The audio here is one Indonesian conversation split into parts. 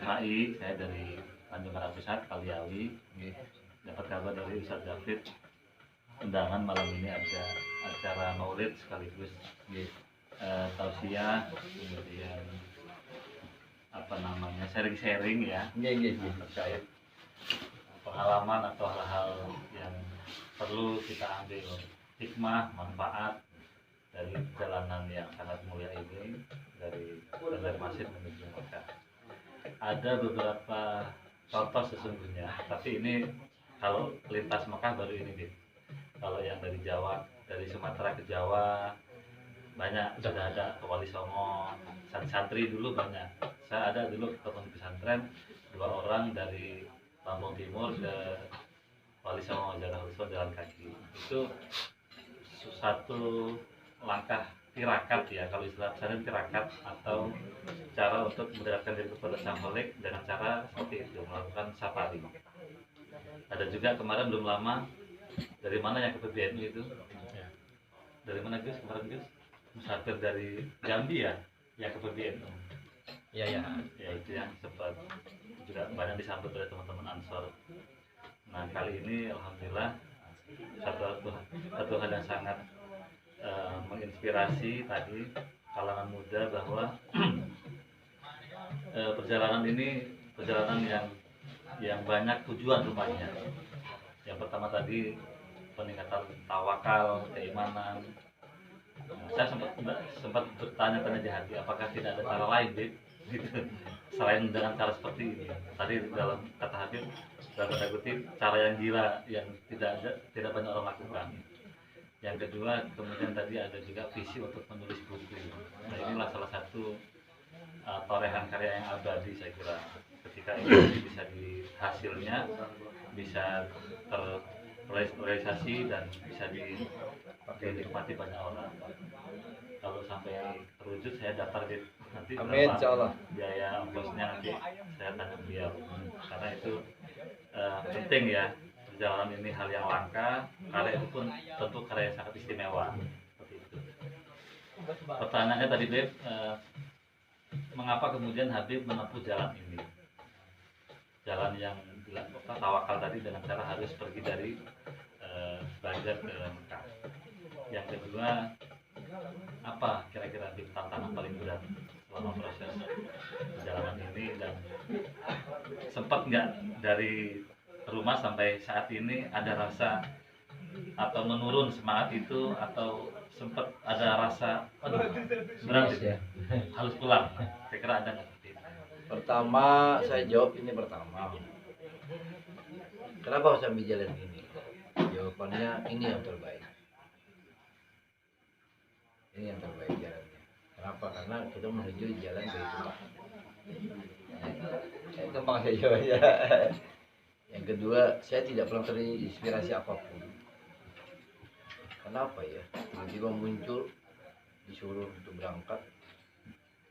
Rai, saya dari Tanjung Karang Pusat, Kaliawi. Dapat kabar dari Ustadz David, undangan malam ini ada acara maulid sekaligus tausiah, kemudian sharing-sharing ya, terkait pengalaman atau hal-hal yang perlu kita ambil hikmah, manfaat dari perjalanan yang sangat mulia ini dari Banjarmasin menuju Mekah. Ada beberapa contoh sesungguhnya, tapi ini kalau lintas Mekah baru ini deh. Kalau yang dari Jawa, dari Sumatera ke Jawa banyak, sudah ada ke Wali Songo, santri dulu banyak. Saya ada dulu ketemu di pesantren 2 orang dari Lampung Timur ke Wali Songo, jalan kaki. Itu satu langkah tirakat ya, kalau istilah pesantren tirakat, atau cara untuk mendekatkan diri kepada Sang Khalik dengan cara seperti itu, melakukan safari. Ada juga kemarin belum lama, dari mana yang ke PBNU itu? Dari mana Gus? Kemarin Gus? Musafir dari Jambi ya, yang ke PBNU. Ya itu yang sempat juga banyak disambut oleh teman-teman Ansor. Nah kali ini alhamdulillah satu hal yang sangat menginspirasi tadi kalangan muda, bahwa perjalanan ini perjalanan yang banyak tujuan rumahnya. Yang pertama tadi peningkatan tawakal, keimanan. Saya sempat bertanya-tanya di hati, apakah tidak ada cara lain, Bib? Gitu. Selain dengan cara seperti ini. Tadi dalam kata Habib, dalam kata kutip, cara yang gila yang tidak banyak orang lakukan. Yang kedua, kemudian tadi ada juga visi untuk menulis buku. Nah inilah salah satu torehan karya yang abadi, saya kira. Ketika ini bisa hasilnya bisa terrealisasi dan bisa dinikmati banyak orang. Kalau sampai terwujud, saya daftar di nanti berapa biaya ongkosnya, nanti saya tanya beliau, karena itu penting ya. Perjalanan ini hal yang langka, karya itu pun tentu karya yang sangat istimewa. Seperti itu. Pertanyaannya tadi, Beb, mengapa kemudian Habib menempuh jalan ini? Jalan yang tawakal tadi dengan cara harus pergi dari Banjar ke Mekah. Yang kedua, apa kira-kira tantangan paling berat selama proses perjalanan ini, dan sempat nggak dari rumah sampai saat ini ada rasa atau menurun semangat itu, atau sempat ada rasa berat ya, harus pulang? Kira-kira ada nggak? Pertama, saya jawab ini pertama. Kenapa harus ambil jalan ini? Jawabannya ini yang terbaik. Ini yang terbaik jalannya. Kenapa? Karena kita menuju jalan Baitullah. Gampang saya jawabnya. Yang kedua, saya tidak pernah terinspirasi apapun. Kenapa ya? Tiba-tiba muncul, disuruh untuk berangkat.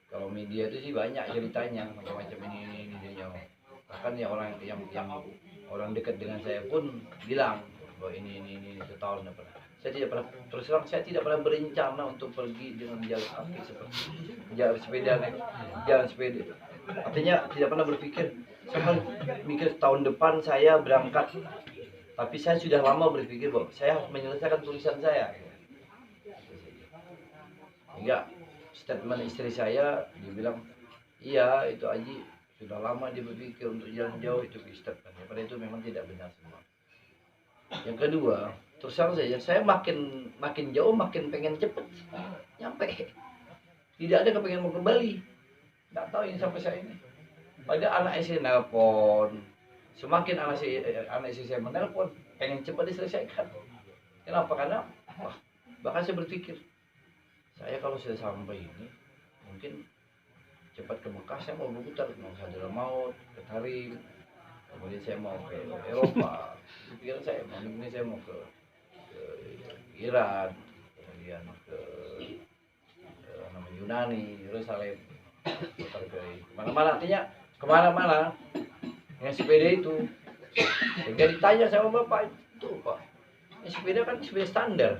Kalau media itu sih banyak ceritanya, macam-macam ini dia. Bahkan ya orang yang orang dekat dengan saya pun bilang bahwa ini setahun pernah. Saya tidak pernah, terus terang saya tidak pernah berencana untuk pergi dengan jalan kaki seperti jalan sepeda, jalan sepeda. Artinya tidak pernah berpikir, saya mikir tahun depan saya berangkat. Tapi saya sudah lama berpikir bahwa saya harus menyelesaikan tulisan saya. Enggak. Statement istri saya, dia bilang, iya itu Aji sudah lama dia berpikir untuk jalan jauh, itu statementnya. Pada itu memang tidak benar semua. Yang kedua, terus saja saya makin jauh makin pengen cepet nyampe. Tidak ada kepengen mau kembali. Tidak tahu ini sampai saya ini. Pada anak istri nelpon, semakin anak istri saya menelpon, pengen cepat diselesaikan. Kenapa? Karena bahkan saya berpikir, saya kalau sudah sampai ini mungkin cepat ke Mekah, saya mau berputar, mau Hadramaut, ke Tarim, kemudian saya mau ke Eropa, pikiran saya ini saya mau ke Iran, kemudian ke Yunani, Yerusalem, putar ke mana-mana, artinya kemana-mana dengan sepeda itu. Sehingga ditanya sama bapak itu, Pak, ini sepeda kan sepeda standar.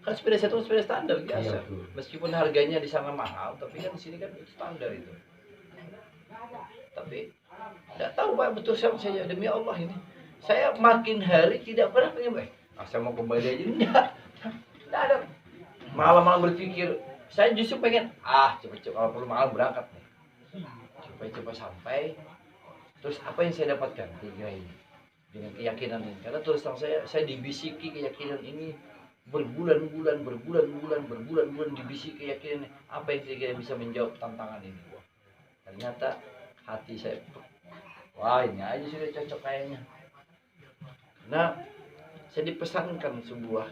Kan sepeda saya itu sepeda standar biasa. Meskipun harganya di sana mahal, tapi kan di sini kan standar itu. Tapi tidak tahu Pak, betul sama saya, demi Allah ini. Saya makin hari tidak pernah pengen baik. Saya mau kembali aja, enggak ada. Malam-malam berpikir, saya justru pengen, cepet-cepet kalau perlu malam berangkat nih. Cepet-cepet sampai. Terus apa yang saya dapatkan? 3 ini. Dengan keyakinan ini. Karena terus terang saya dibisiki keyakinan ini berbulan-bulan dibisiki keyakinan ini. Apa yang kira-kira bisa menjawab tantangan ini? Wah, ternyata hati saya, wah ini aja sudah cocok kayaknya. Nah, saya dipesankan sebuah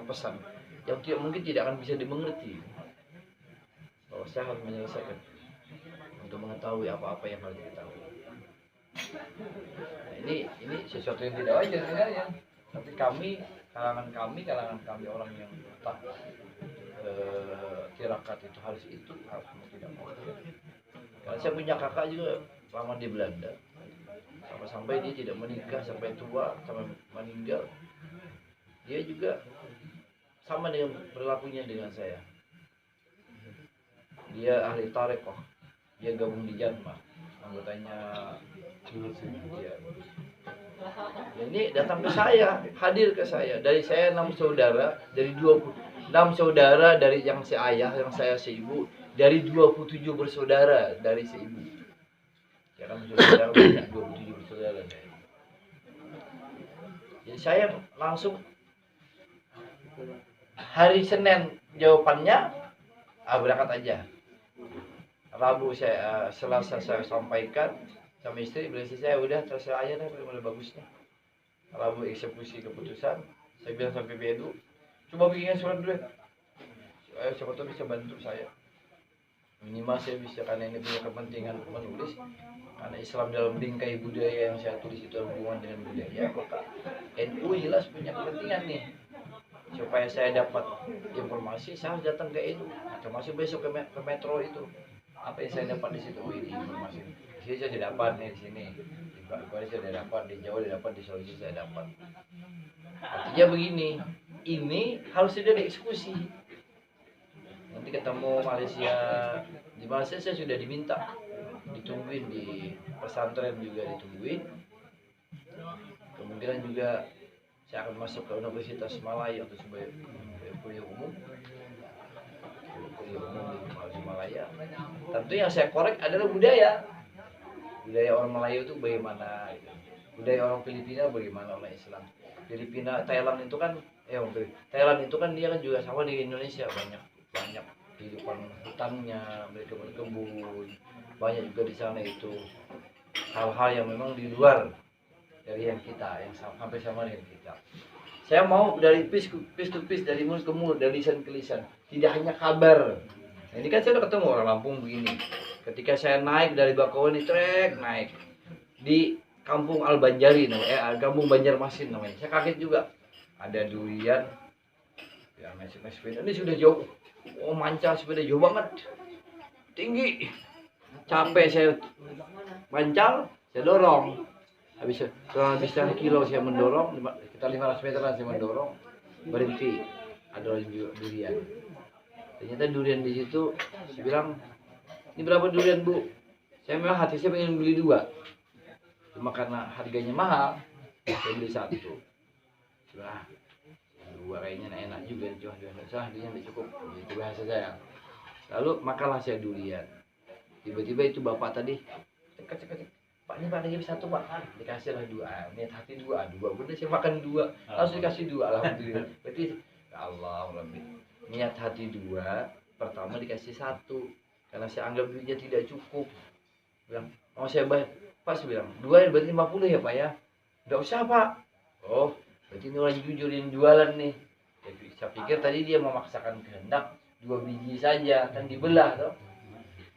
pesan yang mungkin tidak akan bisa dimengerti, bahwa saya harus menyelesaikan untuk mengetahui apa-apa yang harus diketahui. Nah, ini sesuatu yang tidak wajar sebenarnya. Tapi kalangan kami orang yang tak tirakat itu harus tidak mau. Karena saya punya kakak juga lama di Belanda, sampai dia tidak menikah sampai tua, sampai meninggal. Dia juga sama dengan berlakunya dengan saya. Dia ahli tarekoh, dia gabung di Janmah, anggotanya dia. Ini datang ke saya, hadir ke saya. Dari saya 6 saudara, dari 26 saudara dari yang seayah, yang saya seibu, dari 27 bersaudara dari seibu. Ya kan saudara banyak, 27 bersaudara. Jadi saya langsung hari Senin jawabannya berangkat aja. Rabu Selasa saya sampaikan sama istri, berarti saya udah terserah aja deh, udah bagusnya. Rabu eksekusi keputusan, saya bilang sampai Bedu, coba bikin surat dulu. Siapa tahu bisa bantu saya. Minimal saya bisa, karena ini punya kepentingan menulis. Karena Islam dalam bingkai budaya yang saya tulis itu hubungan dengan budaya, maka NU jelas punya kepentingan nih. Supaya saya dapat informasi, saya harus datang ke NU. Termasuk besok ke Metro itu. Apa yang saya dapat di situ? Ini informasi. Di sini saya tidak dapat nih, di sini. Di Bali saya tidak dapat, di Jawa tidak dapat, di Sulawesi saya dapat. Artinya begini, ini harus sudah dieksekusi. Nanti ketemu Malaysia, di Malaysia saya sudah diminta, ditungguin di pesantren juga ditungguin. Kemungkinan juga saya akan masuk ke Universitas Malaya atau sebagai kuliah umum di Malaya. Tentu yang saya korek adalah budaya orang Melayu itu bagaimana, budaya orang Filipina bagaimana, orang Islam. Thailand itu kan dia kan juga sama di Indonesia, banyak kehidupan hutannya, mereka berkebun, banyak juga di sana itu hal-hal yang memang di luar dari yang kita, yang hampir sama dengan kita. Saya mau dari piece to piece, dari mulut ke mulut, dari lisan ke lisan, tidak hanya kabar. Nah, ini kan saya udah ketemu orang Lampung begini. Ketika saya naik dari Bakauheni, naik di Kampung Al-Banjari, Kampung Banjarmasin namanya. Saya kaget juga, ada durian, ya naik sepeda. Ini sudah jauh, manca sepeda jauh banget, tinggi, capek saya mancal, saya dorong. Habis 1 kilo saya mendorong, kita 500 meter saya mendorong, berhenti, ada orang durian. Ternyata durian di situ, saya bilang, ini berapa durian Bu? Saya memang hati saya pengen beli 2, cuma karena harganya mahal, saya beli 1. Sudah 2 kayaknya enak juga, dia tidak cukup, itu bahasa saya. Lalu makanlah saya durian. Tiba-tiba itu bapak tadi, cek. Pak, ini Pak lagi 1 Pak, dikasih lah 2, niat hati 2, bener saya makan 2, langsung dikasih 2, alhamdulillah. Berarti ya Allah, niat hati 2, pertama dikasih 1, karena saya anggap duitnya tidak cukup. Bilang, mau saya bayar, Pak saya bilang, 2 berarti 50 ya Pak ya? Enggak usah Pak. Oh, berarti ini orang jujur yang jualan nih. Jadi, saya pikir tadi dia memaksakan kehendak 2 biji saja, kan dibelah toh.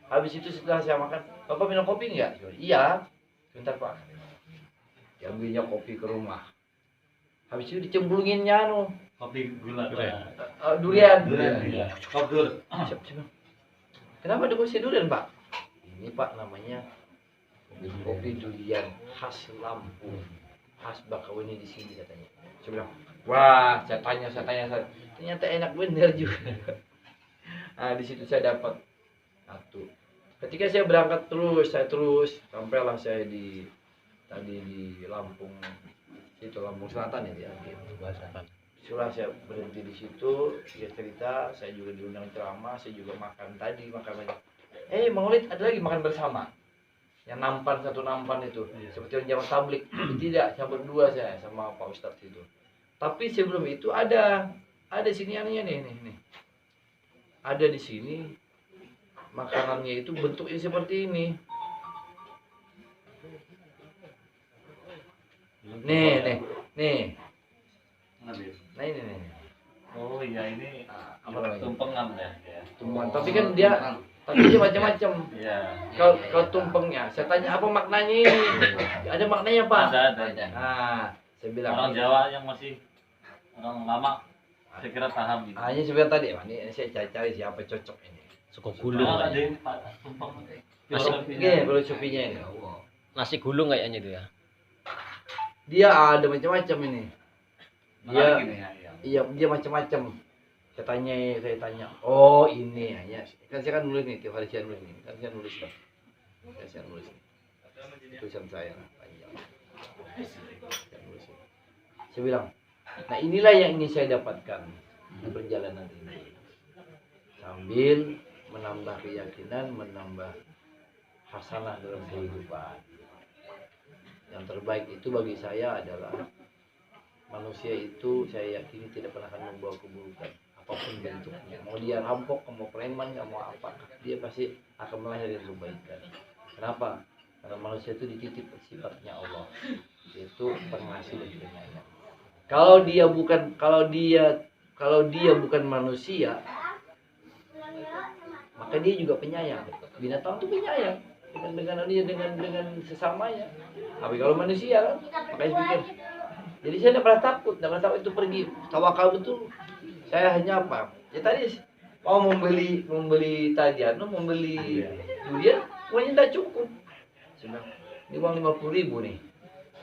Habis itu setelah saya makan, Bapak minum kopi enggak? Iya. Bentar Pak, diambilnya kopi ke rumah. Habis itu dicemplunginnya kopi gula durian. Kopi. Kenapa dikasih durian Pak? Ini Pak namanya kopi durian khas Lampung, khas Bakauheni di sini katanya. Saya bilang, wah, saya tanya. Ternyata enak bener juga. Nah, di situ saya dapat 1. Ketika saya berangkat terus, sampailah saya tadi di Lampung, itu Lampung Selatan ya, di Surah saya berhenti di situ, dia cerita, saya juga diundang ceramah, saya juga makan banyak. Bang Walid, ada lagi makan bersama. Yang satu nampan itu, seperti yang zaman tablik. Tidak, saya berdua saya sama Pak Ustadz itu. Tapi sebelum itu ada sini anehnya nih. Ada di sini makanannya itu bentuknya seperti ini. Nih. Nah ini. Oh iya, ini Apa tumpengan ya. Tumpengan. Tapi dia macam-macam. Iya. Kalau tumpengnya, saya tanya apa maknanya ini? Ada maknanya Pak? Ada. Nah, saya bilang Orang Jawa yang masih orang lama, saya kira paham gitu. hanya sebentar tadi, ini saya cari siapa cocok ini. Suku gulung. Ada ini Pak, tumpeng. Filosofinya ini. Nasi gulung kayaknya itu ya. Dia ada macam-macam ini. Menarik ini ya. Iya, dia macam-macam. Saya tanya, oh ini ya. Kan saya kan nulis nih, tiap hari saya nulis nih. Kan saya nulis nih. Tulisan saya panjang. Saya nulis. Saya bilang, nah inilah yang ingin saya dapatkan di perjalanan ini. Sambil menambah keyakinan, menambah hasanah dalam kehidupan. Yang terbaik itu bagi saya adalah manusia itu saya yakini tidak pernah akan membawa keburukan apapun bentuknya. Mau dia rampok, mau preman, mau apa, dia pasti akan melahirkan kebaikan. Kenapa? Karena manusia itu dititip sifatnya Allah, yaitu pengasih dan penyayang. Kalau dia bukan manusia, maka dia juga penyayang. Binatang itu penyayang dengan sesamanya. Tapi kalau manusia kan, makanya saya pikir. Jadi saya tidak pernah takut itu pergi. Tawakal betul. Saya hanya apa? Ya tadi mau membeli durian, uangnya tidak cukup. Sudah, ini uang 50.000 nih.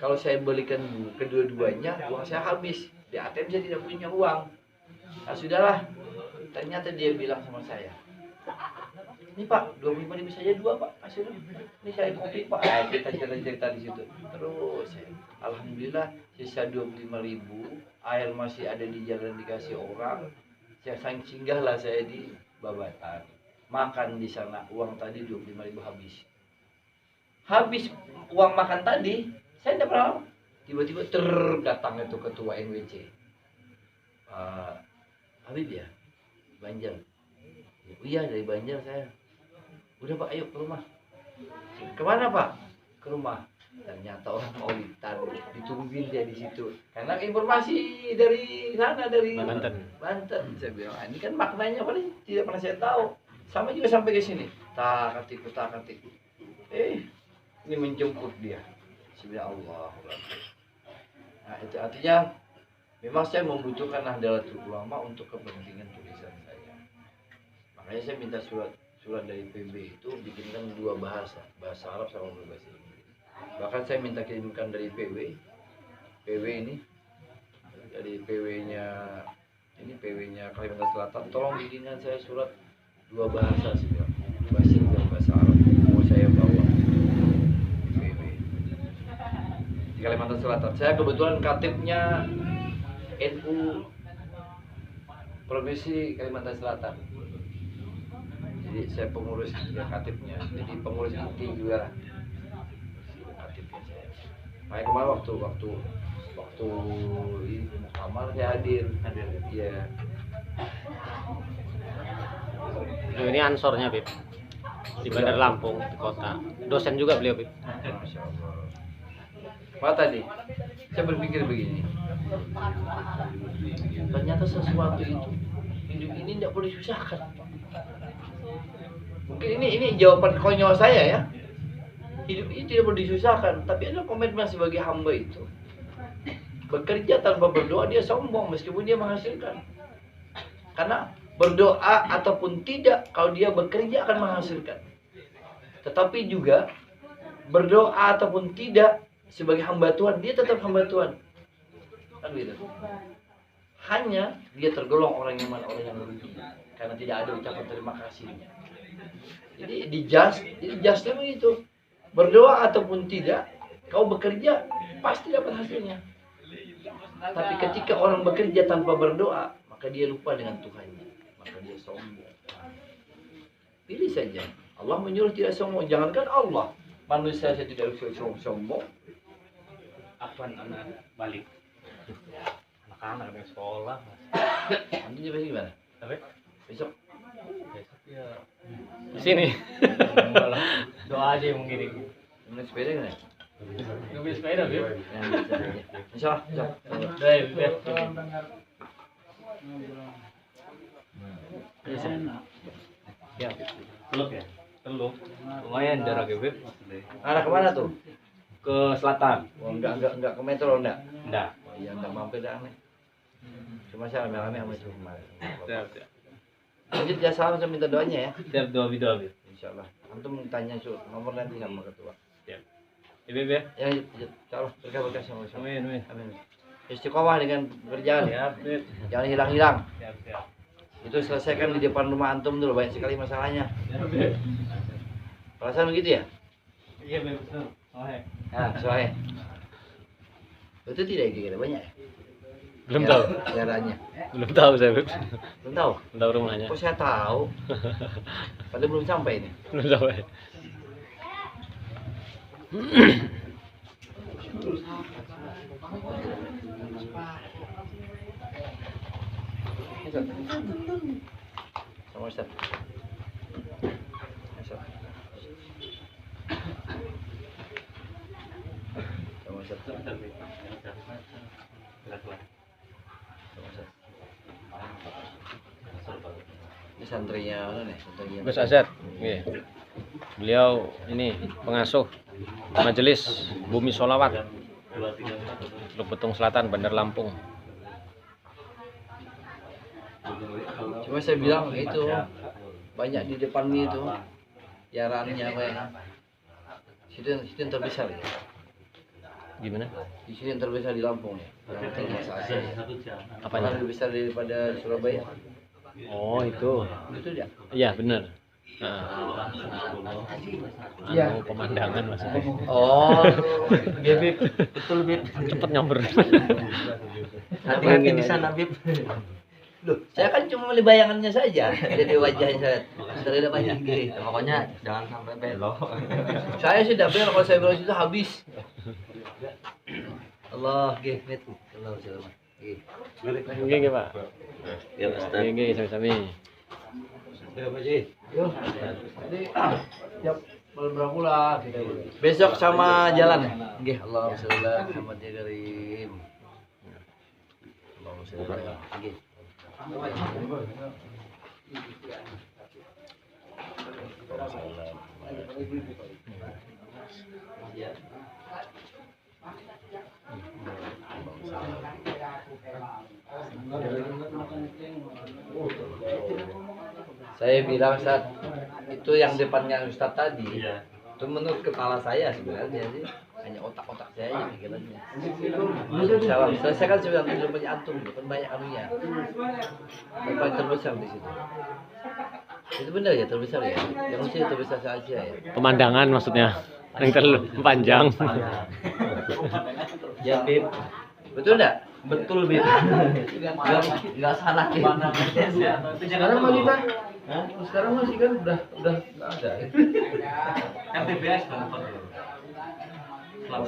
Kalau saya belikan kedua-duanya, uang saya habis. Di ATM saya tidak punya uang. Nah sudahlah. Ternyata dia bilang sama saya, ini Pak, 25.000 saja dua Pak, kasih dong. Ini saya kopi Pak. Cerita di situ. Terus alhamdulillah sisa 25.000, air masih ada di jalan dikasih orang. Saya singgahlah saya di Babatan. Makan di sana, uang tadi 25.000 habis. Habis uang makan tadi, saya tidak pernah. Tiba-tiba datang itu ketua NWC. Habib ya, Banjar. Iya dari Banjar saya. Udah Pak, ayo ke rumah. Kemana Pak? Ke rumah. Ternyata orang Maulidan, ditungguin dia di situ. Karena informasi dari sana, dari Banten. Saya bilang, ini kan maknanya paling tidak pernah saya tahu. Sama juga sampai ke sini. Tak-atik. Ini menjemput dia. Saya bilang Allah. Nah itu artinya memang saya membutuhkan Nahdlatul Ulama untuk kepentingan tulisan saya. Makanya saya minta surat dari PB itu bikinkan 2 bahasa Arab sama bahasa Inggris. Bahkan saya minta kirimkan dari PW ini, dari PW-nya Kalimantan Selatan, tolong bikinkan saya surat 2 bahasa sih, bahasa Inggris dan bahasa Arab. Mau saya bawa di PW di Kalimantan Selatan. Saya kebetulan katibnya NU Provinsi Kalimantan Selatan. Jadi saya pengurus katibnya, jadi pengurus inti juga katibnya saya. Makanya kemarin waktu ini muktamar saya hadir. Iya. Ini ansornya Bib di Bandar Lampung di kota. Dosen juga beliau Bib. Masya Allah. Apa tadi? Saya berpikir begini. Ternyata sesuatu itu hidup ini tidak boleh disusahkan. Mungkin ini jawaban konyol saya ya. Hidup ini tidak boleh disusahkan, tapi adalah komitmen sebagai hamba itu. Bekerja tanpa berdoa dia sombong meskipun dia menghasilkan. Karena berdoa ataupun tidak, kalau dia bekerja akan menghasilkan. Tetapi juga berdoa ataupun tidak sebagai hamba Tuhan, dia tetap hamba Tuhan. Kan gitu. Hanya dia tergolong orang yang rugi karena tidak ada ucapan terima kasihnya. Jadi dijasnya begitu. Berdoa ataupun tidak, kau bekerja pasti dapat hasilnya. Tapi ketika orang bekerja tanpa berdoa, maka dia lupa dengan Tuhannya, maka dia sombong. Pilih saja. Allah menyuruh tidak sombong. Jangankan Allah, manusia saja tidak bisa sombong. Apa anak balik? Anak-anak yang sekolah. Nanti dia besok gimana? Tapi Besok besok ya sini. Doa aja yang mengiring. naik sepeda kan? Ngambil sepeda, Bib. Insya Allah. Ya, Teluk ya? teluk. Lumayan jaraknya, Bib. Arah kemana tuh? Ke selatan. Oh, enggak ke metro enggak? Enggak. Oh, iya enggak mampir dah aneh. Cuma saya rame-rame sama itu kemarin. Siap, siap. Lanjut ya salam saya minta doanya ya. Siap doa video, Bib. Insyaallah. Antum tanya nomor nanti sama ketua. Siap. Ya, Bib ya. Ya, insyaallah berkah sama-sama. Amin, amin. Amin. Istiqomah dengan pekerjaan. Siap, Bib. Jangan hilang-hilang. Siap, siap. Itu selesaikan di depan rumah antum dulu, banyak sekali masalahnya. Siap, Bib. Perasaan begitu ya? Iya, Bib. Betul. Oke. Nah, soalnya. Betul tidak kira banyak ya? Belum tahu. Caranya. Belum tahu saya, Bib. Belum tahu. Belum tahu rumahnya. Kok saya tahu? Padahal belum sampai ini. Belum tahu. Sama Ustaz. Ustaz. Sama Ustaz. Sama Ustaz. Ini santrinya mana nih? Santrinya. Gus Azad. Nggih. Beliau ini pengasuh Majelis Bumi Sholawat Teluk Betung Selatan, Bandar Lampung. Cuma saya bilang itu banyak di depan itu yarannya situ yang terbesar ya. Gimana? Di sini yang terbesar di Lampung ya. Yang masa Asia ya. Apanya? Lebih besar daripada Surabaya. Oh, itu. Itu dia. Iya, benar. Iya. Anu pemandangan maksudnya. Oh, Bib. Betul Bib. Cepet nyamber. Hati-hati di sana Bib. Loh, saya kan cuma melihat bayangannya saja dari wajahnya saya. Sudah banyak gitu. Pokoknya jangan sampai belok. Saya sudah bilang kalau saya belok itu habis. Allah, Bib. Allah selamat. Nggih, Pak. Ya Ustaz. Nggih, sami-sami. Ya Pak Ji. Yuk. Jadi tiap bulan berapa lah kita besok sama jalan ya. Nggih, Allahumma sholli ala Muhammad ya karim. Allahumma sholli ala Nggih. Saya bilang Ustaz, itu yang depannya Ustaz tadi, Iya. itu menurut kepala saya sebenarnya sih hanya otak-otak saya aja pikirannya. Salam, saya kan sudah tidak banyak antum, kan banyak anunya. Yang paling terbesar di situ. Itu benar ya terbesar ya? Yang mesti terbesar se Asia ya? Pemandangan maksudnya. Yang terlalu panjang. Ya Bib. Betul enggak? Betul Bib. Enggak salah Bib. Sekarang masih kan? Sekarang masih kan udah enggak ada. MTBS kan.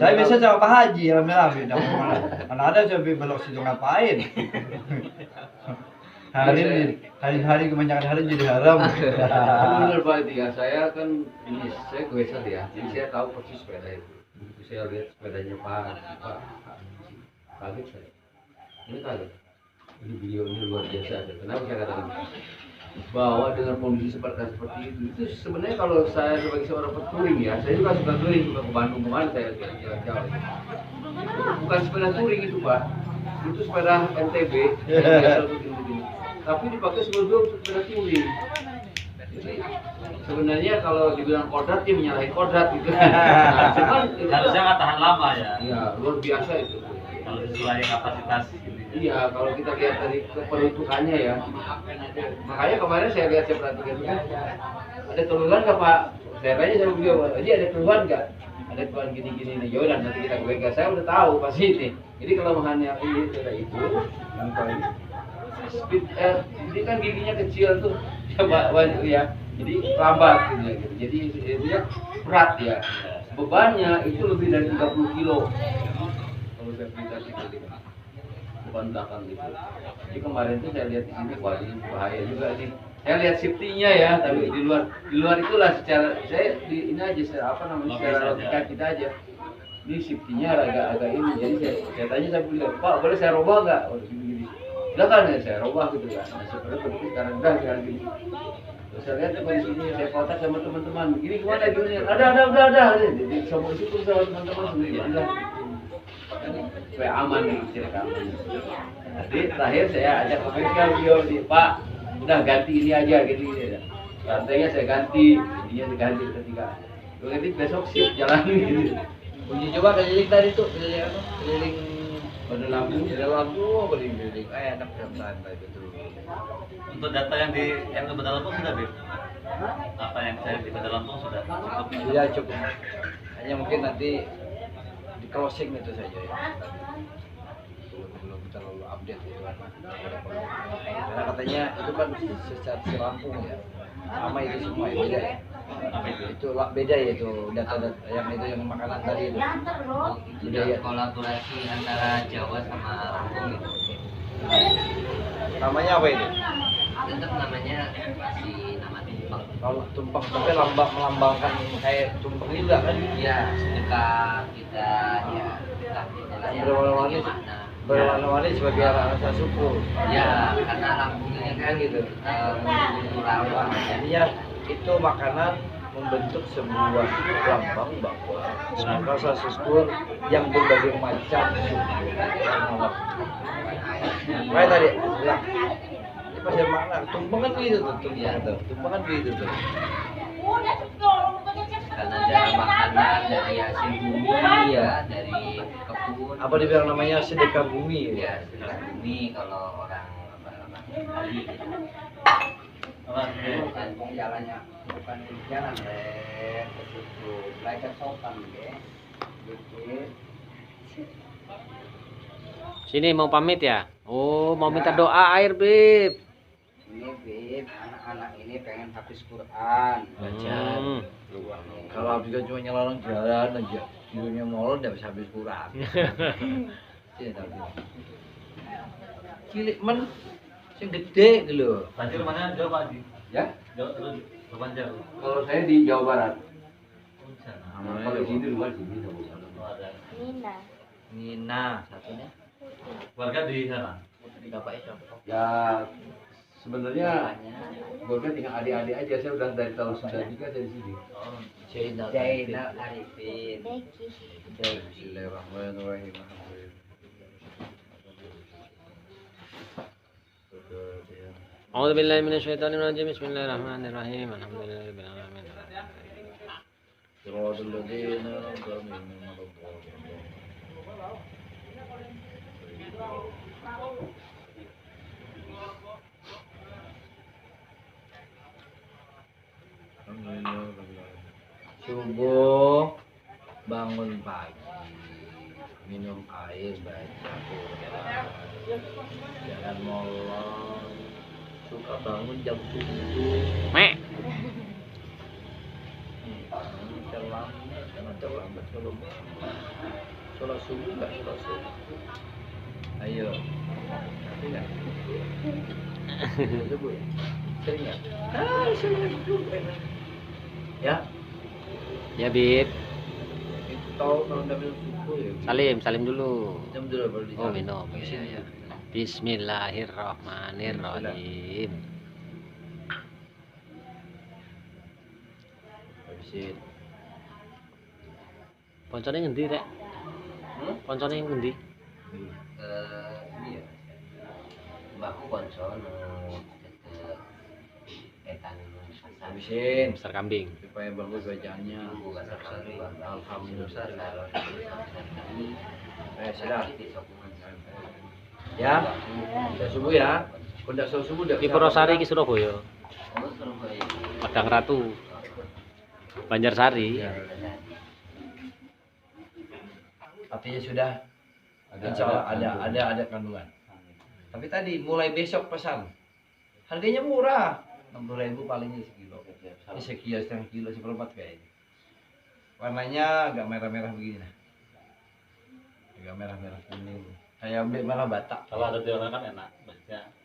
Saya biasa sama Pak Haji rame-rame. Mana ada saya belok situ ngapain? Hari-hari kebanyakan hari jadi haram. Benar Pak ya, saya kan ini saya goeser ya, jadi saya tahu persis sepeda itu. Saya lihat sepedanya Pak kaget saya. Ini kaget. Ini beliau ini luar biasa. Kenapa saya katakan bahwa dengan kondisi seperti itu sebenarnya kalau saya sebagai seorang petouring ya, saya juga suka touring juga ke Bandung kemarin saya jalan-jalan. Bukan sepeda touring itu Pak, itu sepeda NTB yang biasa untuk ini. Tapi dipakai sebagai untuk sepeda touring. Jadi sebenarnya kalau dibilang kodrat dia menyalahi kodrat gitu. Cuman Harusnya nggak tahan lama ya. ya luar biasa itu. Kalau sesuai kapasitas gitu. Iya, kalau kita lihat dari keperuntukannya ya. Makanya kemarin saya lihat saya perhatikan juga ada keluhan nggak Pak? Saya tanya sama beliau, jadi ada keluhan nggak? Ada keluhan gini-gini nih, yaudah nanti kita gue saya udah tahu pasti ini. Jadi kelemahannya ini itu yang paling speed, ini kan giginya kecil tuh, ya, jadi lambat gitu. Jadi dia berat ya. Bebannya itu lebih dari 30 kilo. Kalau saya pintar itu beban belakang gitu. Jadi kemarin tuh saya lihat di sini, wah ini bahaya juga nih. Saya lihat safety-nya ya, tapi di luar itulah secara saya ini aja secara apa namanya secara logika kita aja. Ini safety-nya agak ini. Jadi saya tanya sama beliau, Pak boleh saya robah nggak? Oh gini. Silakan ya saya robah gitu kan. Nah, sebenarnya begitu sekarang udah gini. Terus saya lihat di sini saya kontak sama teman-teman. Gini gimana gini? Ada. Jadi sama itu sama teman-teman sendiri. Jadilah supaya aman nih kira aman. Jadi terakhir saya ajak ke bengkel beliau di Pak, udah ganti ini aja gini. Rantainya saya ganti, ininya diganti ketika. Nanti besok sip jalan gitu. Uji coba keliling tadi tuh, keliling Bandar Lampung, keliling. Enak santai betul. Untuk data yang di Bandar Lampung sudah, Bib? Apa yang saya di Bandar Lampung sudah cukup? Ya cukup. Hanya mungkin nanti di closing itu saja ya. Belum terlalu update itu kan. Karena katanya itu kan secara si Lampung ya. Sama itu semua ya, beda ya. Itu beda ya itu data-data yang itu yang makanan tadi itu. Sudah kolaborasi antara Jawa sama Lampung gitu. Namanya apa itu? Tetap namanya masih nama tumpeng. Kalau tumpeng tapi melambangkan kayak tumpeng juga kan? Ya, sedekah kita ya sedekah istilahnya Berwarna-warni gimana? berwarna-warni sebagai rasa syukur. Ya, karena Lampung ini kan gitu multikultural. Jadinya itu makanan membentuk sebuah lambang bahwa rasa syukur yang berbagai macam syukur. Kayak tadi bilang, ini pasti makna tumpeng kan begitu tuh, tumpeng kan begitu tuh. Karena ada makanan dari hasil bumi ya, dari kebun. Apa dibilang namanya sedekah bumi ya? Ya, sedekah bumi kalau orang Bali gitu. Oke. Jalannya bukan jalan ke situ, belajar sopan deh. Sini mau pamit ya? Oh, mau minta doa air, Bib. Ini Bib, anak-anak ini pengen habis Quran, belajar. Kalau habis kan cuma nyelonong jalan aja, tidurnya molor udah bisa habis kurang. Iya tapi cilik men, sing gede gitu. Banjir mana jauh Pak Haji? Ya, Jauh terus Banjar. kalau saya di Jawa Barat. Oh, di sana. Kalau di sini luar sini sama Oh, ada. Nina satunya. Warga di sana. Bapaknya siapa? Ya sebenarnya gue kan tinggal adik-adik aja, saya udah dari tahun 93 saya di sini. Oh, Zainal. Zainal Arifin. Bismillahirrahmanirrahim. A'udzubillahi minasyaitonirrajim. Bismillahirrahmanirrahim. Alhamdulillahirabbil alamin. Siratal ladzina an'amta alaihim. Subuh bangun pagi, minum air, baca Quran, jangan molor, suka bangun jam 7. Mek. Jangan terlambat kalau sholat subuh nggak sholat subuh. Ayo, nanti nggak? Subuh ya? Sering nggak? Sering juga. Ya, Ya, Bib. itu tahu kalau nggak minum subuh ya. Salim dulu. Minum dulu baru Oh, disalim. minum. Iya, iya. Bismillahirrahmanirrahim. Habisin. Poncone ngendi, Rek? Poncone ngendi? Ini ya, mbakku konco etan Habisin. Besar kambing. Supaya bagus bacaannya. Alhamdulillah. Sudah. Ya, udah subuh ya. Udah subuh udah. Ki Purwosari ki Surabaya. Padang Ratu, Banjarsari. Artinya sudah insya Allah ada kandungan. Tapi tadi mulai besok pesan. Harganya murah, 60.000 palingnya sekilo. Ini sekilo, setengah kilo, seperempat kayaknya. Warnanya agak merah-merah begini nah. Agak merah-merah kuning. Kayak beli merah Batak. Kalau ada di orang kan enak, maksudnya